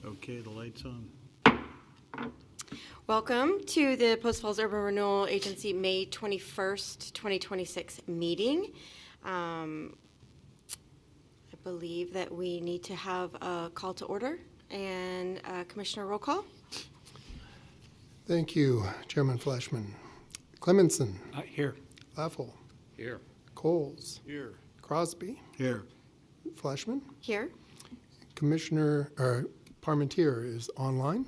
Okay, the light's on. Welcome to the Post Falls Urban Renewal Agency May 21st, 2026 meeting. I believe that we need to have a call to order and Commissioner roll call. Thank you, Chairman Fleischman. Clemensen. Here. Leffel. Here. Coles. Here. Crosby. Here. Fleischman. Here. Commissioner Parmentier is online.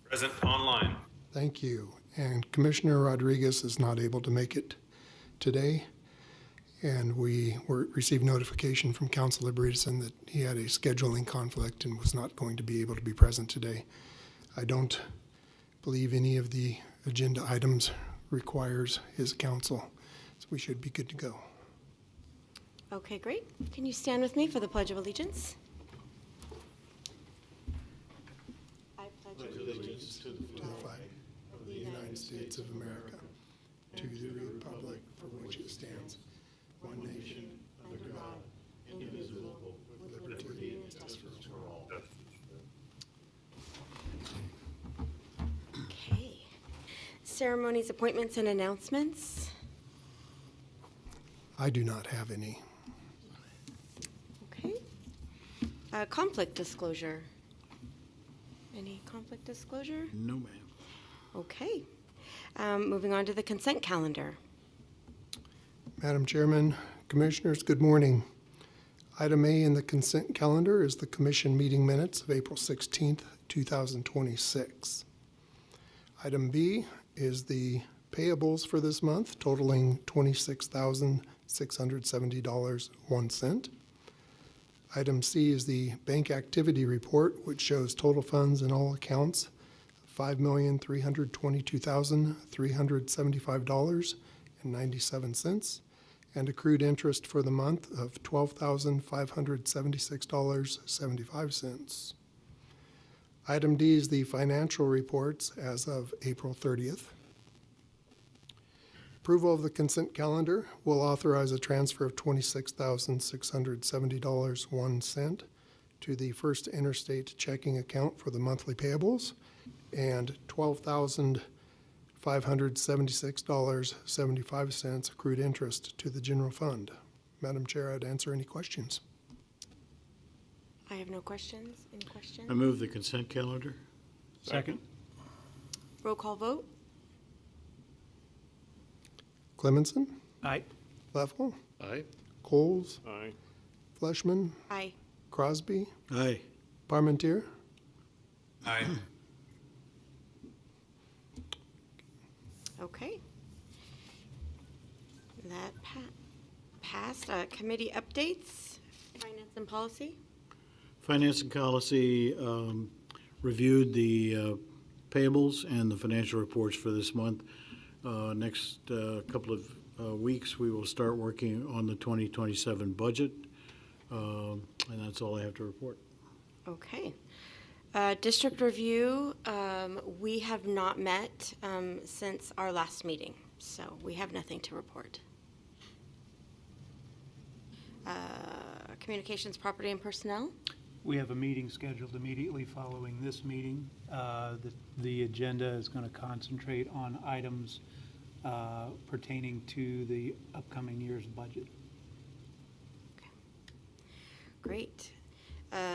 Present online. Thank you. And Commissioner Rodriguez is not able to make it today. And we received notification from Councilor Bredeson that he had a scheduling conflict and was not going to be able to be present today. I don't believe any of the agenda items requires his counsel, so we should be good to go. Okay, great. Can you stand with me for the Pledge of Allegiance? I pledge allegiance To the flag of the United States of America, to the republic for which it stands, one nation, under God, indivisible, with liberty and justice for all. Okay. Ceremonies, appointments, and announcements. I do not have any. Okay. Conflict disclosure. Any conflict disclosure? No, ma'am. Okay. Moving on to the consent calendar. Madam Chairman, Commissioners, good morning. Item A in the consent calendar is the Commission meeting minutes of April 16th, 2026. Item B is the payables for this month totaling $26,670.01. Item C is the bank activity report, which shows total funds in all accounts $5,322,375.97 and accrued interest for the month of $12,576.75. Item D is the financial reports as of April 30th. Approval of the consent calendar will authorize a transfer of $26,670.01 to the First Interstate checking account for the monthly payables and $12,576.75 accrued interest to the general fund. Madam Chair, I'd answer any questions. I have no questions. Any questions? I move the consent calendar. Second. Roll call vote. Clemensen. Aye. Leffel. Aye. Coles. Aye. Fleischman. Aye. Crosby. Aye. Parmentier. Aye. Okay. That passed. Committee updates, finance and policy. Finance and policy reviewed the payables and the financial reports for this month. Next couple of weeks, we will start working on the 2027 budget, and that's all I have to report. Okay. District review, we have not met since our last meeting, so we have nothing to report. Communications, property, and personnel. We have a meeting scheduled immediately following this meeting. The agenda is going to concentrate on items pertaining to the upcoming year's budget. Okay. Great.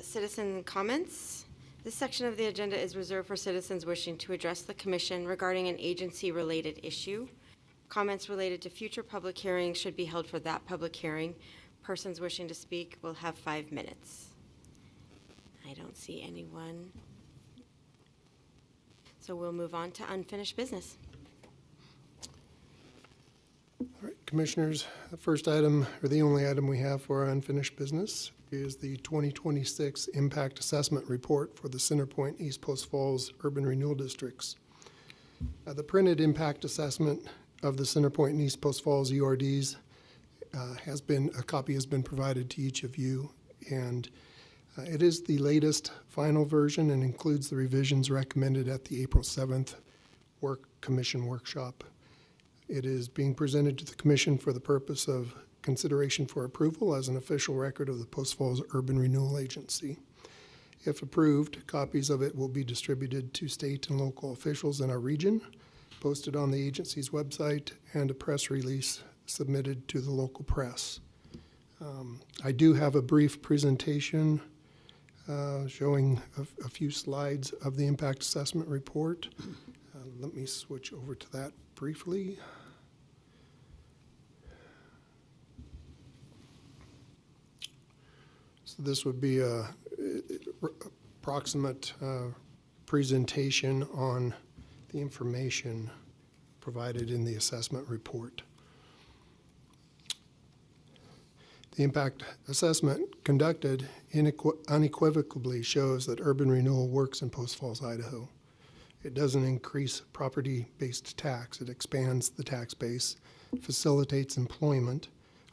Citizen comments. This section of the agenda is reserved for citizens wishing to address the Commission regarding an agency-related issue. Comments related to future public hearings should be held for that public hearing. Persons wishing to speak will have 5 minutes. I don't see anyone. So we'll move on to unfinished business. All right, Commissioners, the first item, or the only item we have for our unfinished business, is the 2026 Impact Assessment Report for the Centerpoint East Post Falls Urban Renewal Districts. The printed impact assessment of the Centerpoint and East Post Falls URDs a copy has been provided to each of you, and it is the latest final version and includes the revisions recommended at the April 7th Commission workshop. It is being presented to the Commission for the purpose of consideration for approval as an official record of the Post Falls Urban Renewal Agency. If approved, copies of it will be distributed to state and local officials in our region, posted on the agency's website, and a press release submitted to the local press. I do have a brief presentation showing a few slides of the impact assessment report. Let me switch over to that briefly. So this would be a approximate presentation on the information provided in the assessment report. The impact assessment conducted unequivocally shows that urban renewal works in Post Falls, Idaho. It doesn't increase property-based tax. It expands the tax base, facilitates employment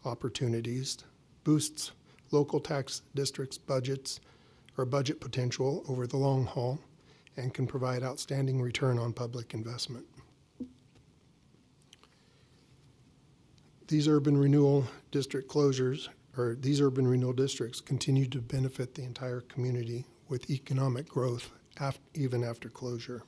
opportunities, boosts local tax districts' budgets or budget potential over the long haul, and can provide outstanding return on public investment. These urban renewal district closures, or these urban renewal districts, continue to benefit the entire community with economic growth even after closure.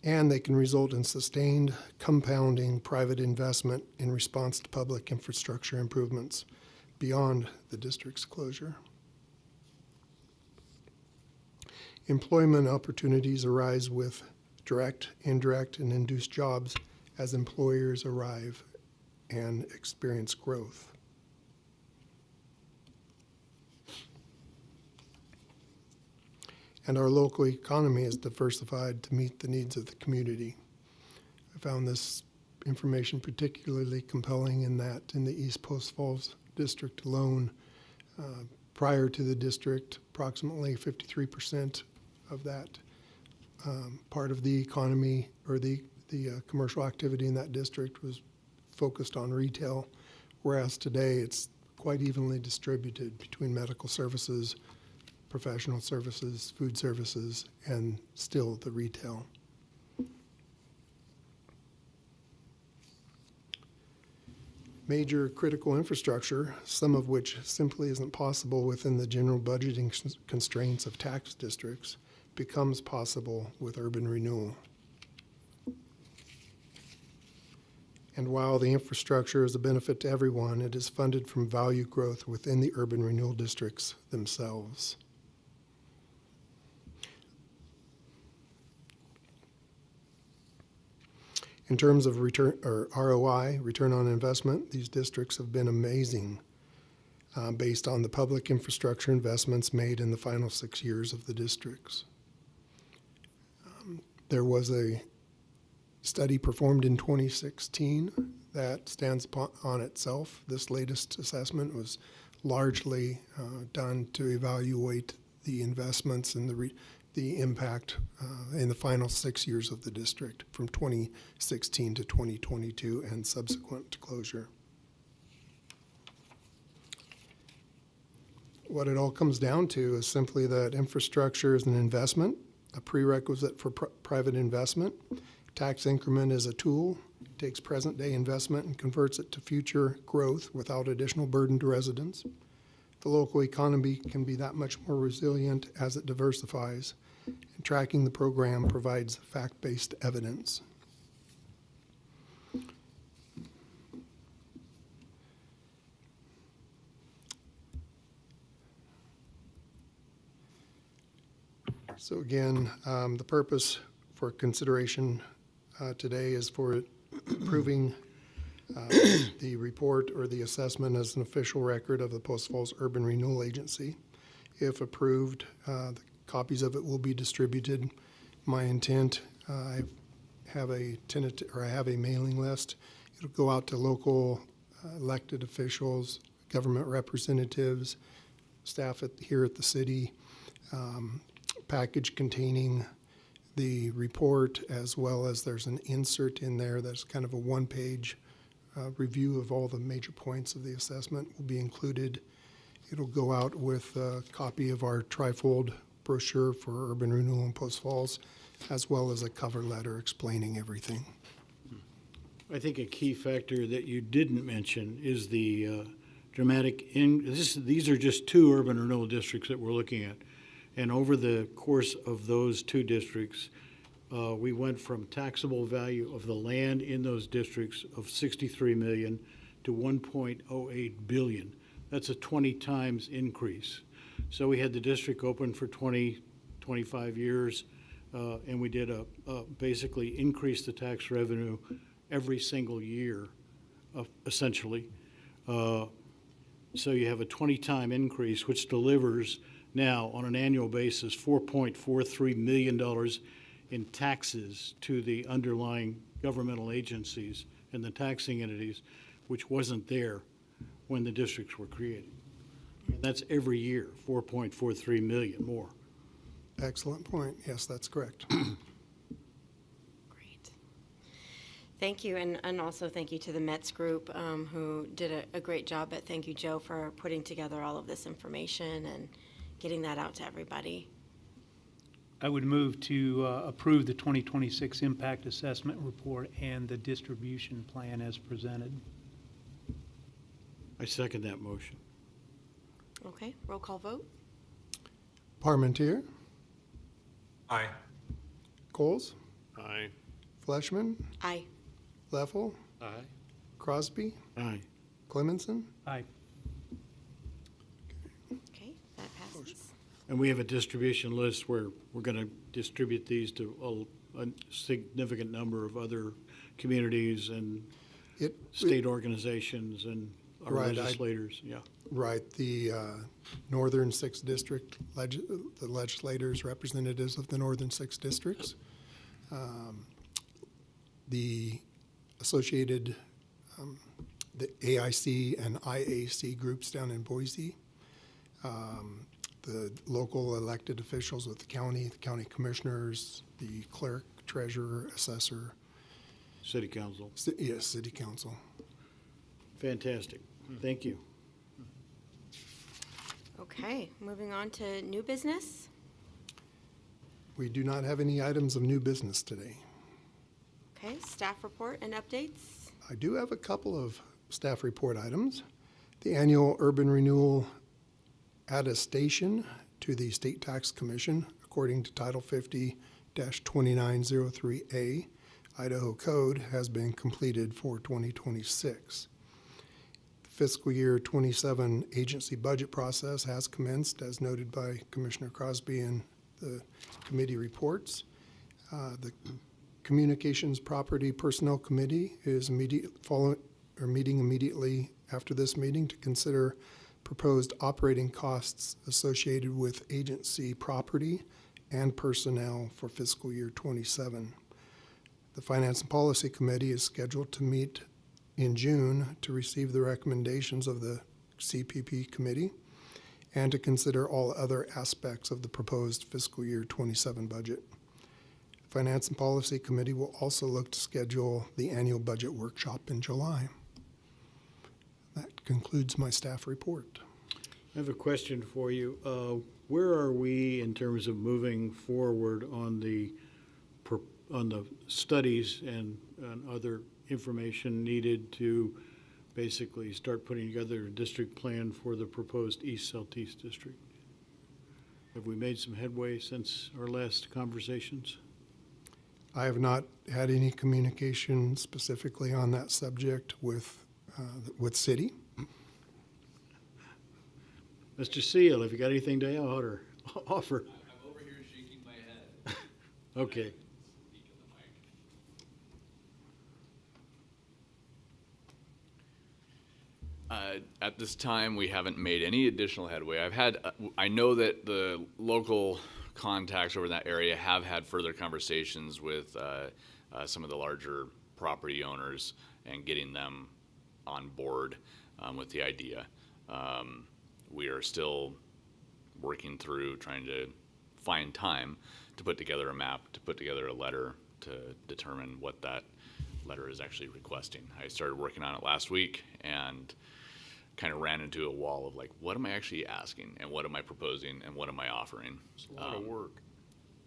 And they can result in sustained, compounding private investment in response to public infrastructure improvements beyond the district's closure. Employment opportunities arise with direct, indirect, and induced jobs as employers arrive and experience growth. And our local economy is diversified to meet the needs of the community. I found this information particularly compelling in that in the East Post Falls district alone, prior to the district, approximately 53% of that part of the economy or the commercial activity in that district was focused on retail, whereas today it's quite evenly distributed between medical services, professional services, food services, and still the retail. Major critical infrastructure, some of which simply isn't possible within the general budgeting constraints of tax districts, becomes possible with urban renewal. And while the infrastructure is a benefit to everyone, it is funded from value growth within the urban renewal districts themselves. In terms of return or ROI, return on investment, these districts have been amazing based on the public infrastructure investments made in the final 6 years of the districts. There was a study performed in 2016 that stands on itself. This latest assessment was largely done to evaluate the investments and the impact in the final 6 years of the district from 2016 to 2022 and subsequent to closure. What it all comes down to is simply that infrastructure is an investment, a prerequisite for private investment. Tax increment is a tool. It takes present day investment and converts it to future growth without additional burden to residents. The local economy can be that much more resilient as it diversifies, and tracking the program provides fact-based evidence. So again, the purpose for consideration today is for approving the report or the assessment as an official record of the Post Falls Urban Renewal Agency. If approved, the copies of it will be distributed. My intent, I have a mailing list. It'll go out to local elected officials, government representatives, staff here at the city, package containing the report, as well as there's an insert in there that's kind of a one-page review of all the major points of the assessment will be included. It'll go out with a copy of our trifold brochure for urban renewal in Post Falls, as well as a cover letter explaining everything. I think a key factor that you didn't mention is the these are just two urban renewal districts that we're looking at. And over the course of those two districts, we went from taxable value of the land in those districts of 63 million to 1.08 billion. That's a 20 times increase. So we had the district open for 20, 25 years, and we did basically increase the tax revenue every single year, essentially. So you have a 20-time increase, which delivers now on an annual basis $4.43 million in taxes to the underlying governmental agencies and the taxing entities, which wasn't there when the districts were created. And that's every year, 4.43 million more. Excellent point. Yes, that's correct. Great. Thank you, and also thank you to the METS group who did a great job, but thank you, Joe, for putting together all of this information and getting that out to everybody. I would move to approve the 2026 Impact Assessment Report and the distribution plan as presented. I second that motion. Okay, roll call vote? Parmentier, Aye. Coles, Aye. Fleischman, Aye. Leffel, Aye. Crosby, Aye. Clemensen. Aye. Okay, that passes. And we have a distribution list where we're going to distribute these to a significant number of other communities and state organizations and our Right, legislators, yeah. Right, the Northern Six District, the legislators, representatives of the Northern Six Districts, the associated, the AIC and IAC groups down in Boise, the local elected officials with the county commissioners, the clerk, treasurer, assessor, City Council. yes, city council. Fantastic. Thank you. Okay, moving on to new business. We do not have any items of new business today. Okay, staff report and updates. I do have a couple of staff report items. The annual urban renewal attestation to the State Tax Commission, according to Title 50-2903A Idaho Code, has been completed for 2026. The fiscal year 27 agency budget process has commenced, as noted by Commissioner Crosby in the committee reports. The Communications Property Personnel Committee is meeting immediately after this meeting to consider proposed operating costs associated with agency property and personnel for fiscal year 27. The Finance and Policy Committee is scheduled to meet in June to receive the recommendations of the CPP Committee and to consider all other aspects of the proposed fiscal year 27 budget. Finance and Policy Committee will also look to schedule the annual budget workshop in July. That concludes my staff report. I have a question for you. Where are we in terms of moving forward on the studies and other information needed to basically start putting together a district plan for the proposed East Southeast District? Have we made some headway since our last conversations? I have not had any communication specifically on that subject with city. Mr. Seal, have you got anything to offer? I'm over here shaking my head. Okay. Speak in the mic. At this time, we haven't made any additional headway. I know that the local contacts over in that area have had further conversations with some of the larger property owners and getting them on board with the idea. We are still working through trying to find time to put together a map, to put together a letter to determine what that letter is actually requesting. I started working on it last week and kind of ran into a wall of like, what am I actually asking and what am I proposing and what am I offering? It's a lot of work.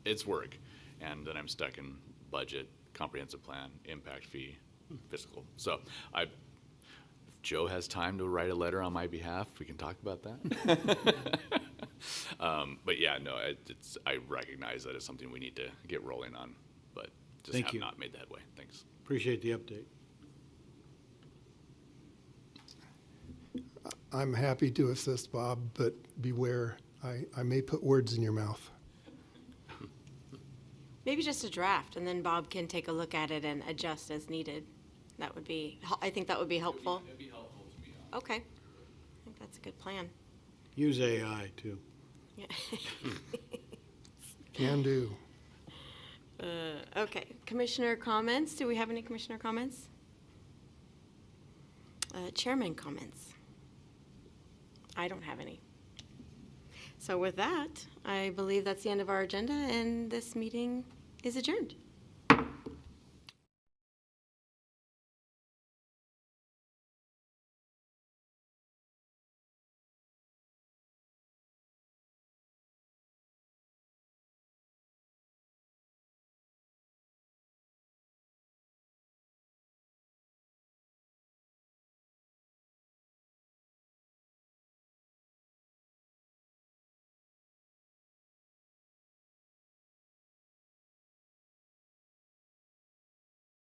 It's work. And then I'm stuck in budget, comprehensive plan, impact fee, fiscal. So I've Joe has time to write a letter on my behalf, we can talk about that. But yeah, no, I recognize that it's something we need to get rolling on, but just Thank have you. not made the headway. Thanks. Appreciate the update. I'm happy to assist, Bob, but beware, I may put words in your mouth. Maybe just a draft, and then Bob can take a look at it and adjust as needed. That would be, I think that would be helpful. It'd be helpful to me. Okay. I think that's a good plan. Use AI, too. Yeah. Can do. Okay, commissioner comments. Do we have any commissioner comments? Chairman comments. I don't have any. So with that, I believe that's the end of our agenda, and this meeting is adjourned.